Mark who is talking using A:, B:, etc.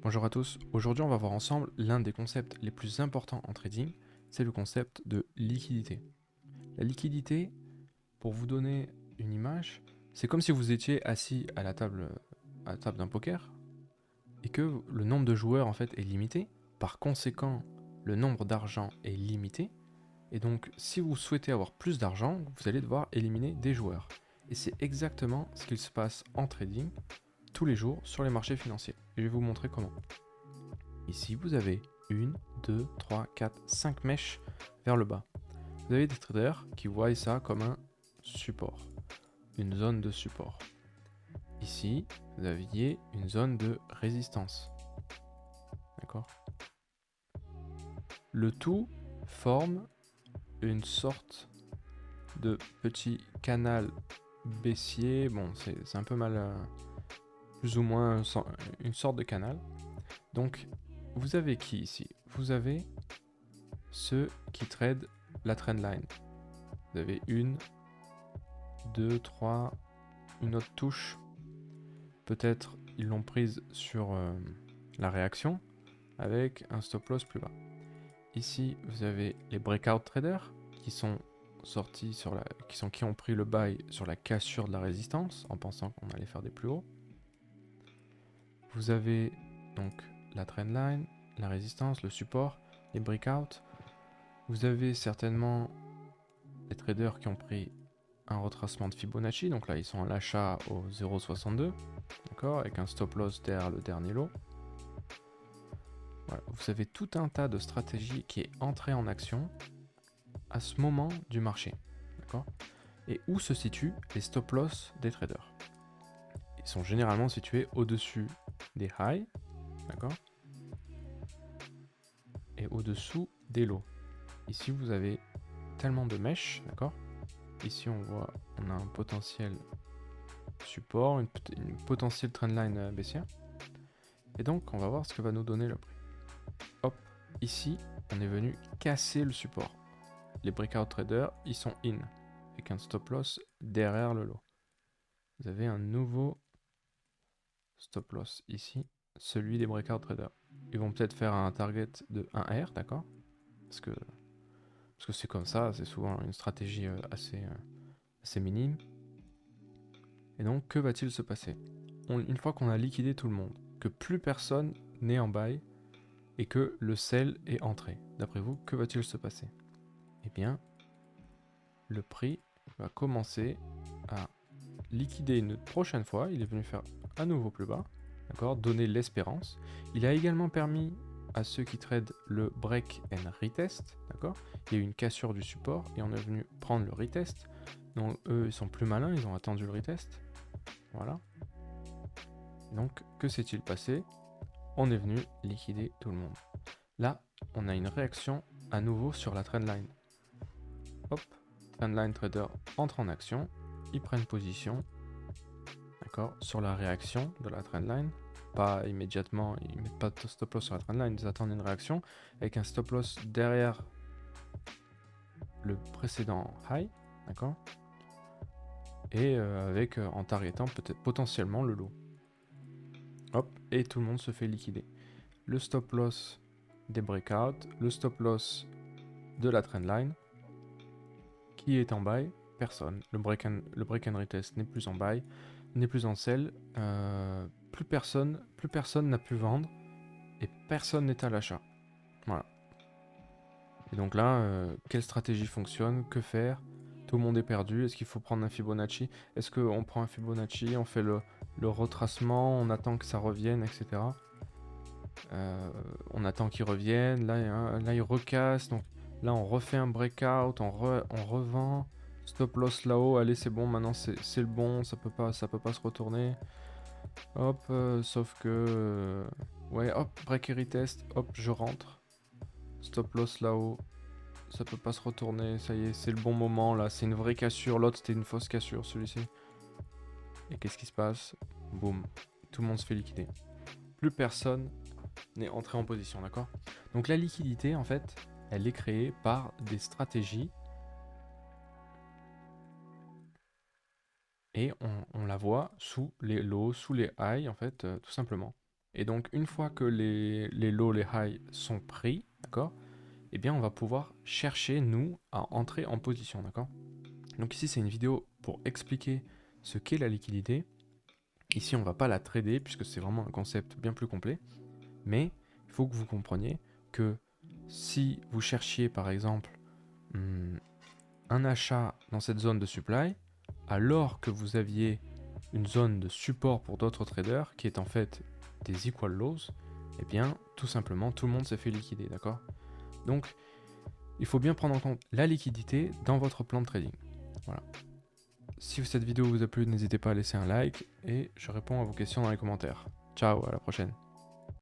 A: Bonjour à tous, aujourd'hui on va voir ensemble l'un des concepts les plus importants en trading, c'est le concept de liquidité. La liquidité, pour vous donner une image, c'est comme si vous étiez assis à la table d'un poker et que le nombre de joueurs en fait est limité, par conséquent le nombre d'argent est limité, et donc si vous souhaitez avoir plus d'argent, vous allez devoir éliminer des joueurs. Et c'est exactement ce qu'il se passe en trading tous les jours sur les marchés financiers. Et je vais vous montrer comment. Ici, vous avez 1, 2, 3, 4, 5 mèches vers le bas. Vous avez des traders qui voient ça comme un support, une zone de support. Ici, vous aviez une zone de résistance. D'accord? Le tout forme une sorte de petit canal baissier. Bon, c'est un peu mal, plus ou moins une sorte de canal. Donc, vous avez qui ici? Vous avez ceux qui tradent la trendline. Vous avez 1, 2, 3, une autre touche. Peut-être ils l'ont prise sur la réaction avec un stop loss plus bas. Ici, vous avez les breakout traders qui sont sortis sur la, qui ont pris le buy sur la cassure de la résistance en pensant qu'on allait faire des plus hauts. Vous avez donc la trendline, la résistance, le support, les breakouts. Vous avez certainement les traders qui ont pris un retracement de Fibonacci, donc là ils sont à l'achat au 0,62, d'accord, avec un stop loss derrière le dernier lot. Voilà. Vous avez tout un tas de stratégies qui est entrée en action à ce moment du marché, d'accord. Et où se situent les stop loss des traders? Ils sont généralement situés au-dessus des highs, d'accord, et au-dessous des lows. Ici vous avez tellement de mèches, d'accord. Ici on a un potentiel support, une potentielle trendline baissière. Et donc on va voir ce que va nous donner le prix. Hop, ici on est venu casser le support. Les breakout traders, ils sont in, avec un stop loss derrière le lot. Vous avez un nouveau stop loss ici, celui des breakout traders. Ils vont peut-être faire un target de 1R, d'accord, parce que c'est comme ça, c'est souvent une stratégie assez minime. Et donc, que va-t-il se passer? Une fois qu'on a liquidé tout le monde, que plus personne n'est en buy et que le sell est entré, d'après vous, que va-t-il se passer? Eh bien, le prix va commencer à liquider une prochaine fois. Il est venu faire à nouveau plus bas, d'accord, donner l'espérance. Il a également permis à ceux qui tradent le break and retest, d'accord. Il y a eu une cassure du support et on est venu prendre le retest. Donc eux, ils sont plus malins, ils ont attendu le retest. Voilà. Donc, que s'est-il passé? On est venu liquider tout le monde. Là, on a une réaction à nouveau sur la trendline. Hop, trendline trader entre en action, ils prennent position, d'accord, sur la réaction de la trendline. Pas immédiatement, ils mettent pas de stop loss sur la trendline, ils attendent une réaction avec un stop loss derrière le précédent high, d'accord, et avec en targetant peut-être potentiellement le low. Hop, et tout le monde se fait liquider. Le stop loss des breakouts, le stop loss de la trendline. Qui est en buy? Personne. Le break and retest n'est plus en buy, n'est plus en sell. Plus personne n'a pu vendre et personne n'est à l'achat. Voilà. Et donc là, quelle stratégie fonctionne? Que faire? Tout le monde est perdu. Est-ce qu'il faut prendre un Fibonacci? Est-ce qu'on prend un Fibonacci, on fait le retracement, on attend que ça revienne, etc. On attend qu'il revienne. Là, il recasse. Donc là, on refait un breakout, on revend. Stop loss là-haut. Allez, c'est bon. Maintenant, c'est le bon. Ça peut pas se retourner. Hop, sauf que ouais, hop, break et retest. Hop, je rentre. Stop loss là-haut. Ça peut pas se retourner. Ça y est, c'est le bon moment là. C'est une vraie cassure. L'autre, c'était une fausse cassure, celui-ci. Et qu'est-ce qui se passe? Boum. Tout le monde se fait liquider. Plus personne n'est entré en position, d'accord? Donc la liquidité, en fait, elle est créée par des stratégies et on la voit sous les lows, sous les highs, en fait, tout simplement. Et donc, une fois que les lows, les highs sont pris, d'accord, eh bien, on va pouvoir chercher, nous, à entrer en position, d'accord. Donc ici, c'est une vidéo pour expliquer ce qu'est la liquidité. Ici, on ne va pas la trader, puisque c'est vraiment un concept bien plus complet. Mais il faut que vous compreniez que si vous cherchiez, par exemple, un achat dans cette zone de supply, alors que vous aviez une zone de support pour d'autres traders, qui est en fait des equal lows, eh bien, tout simplement, tout le monde s'est fait liquider, d'accord? Donc, il faut bien prendre en compte la liquidité dans votre plan de trading. Voilà. Si cette vidéo vous a plu, n'hésitez pas à laisser un like et je réponds à vos questions dans les commentaires. Ciao, à la prochaine.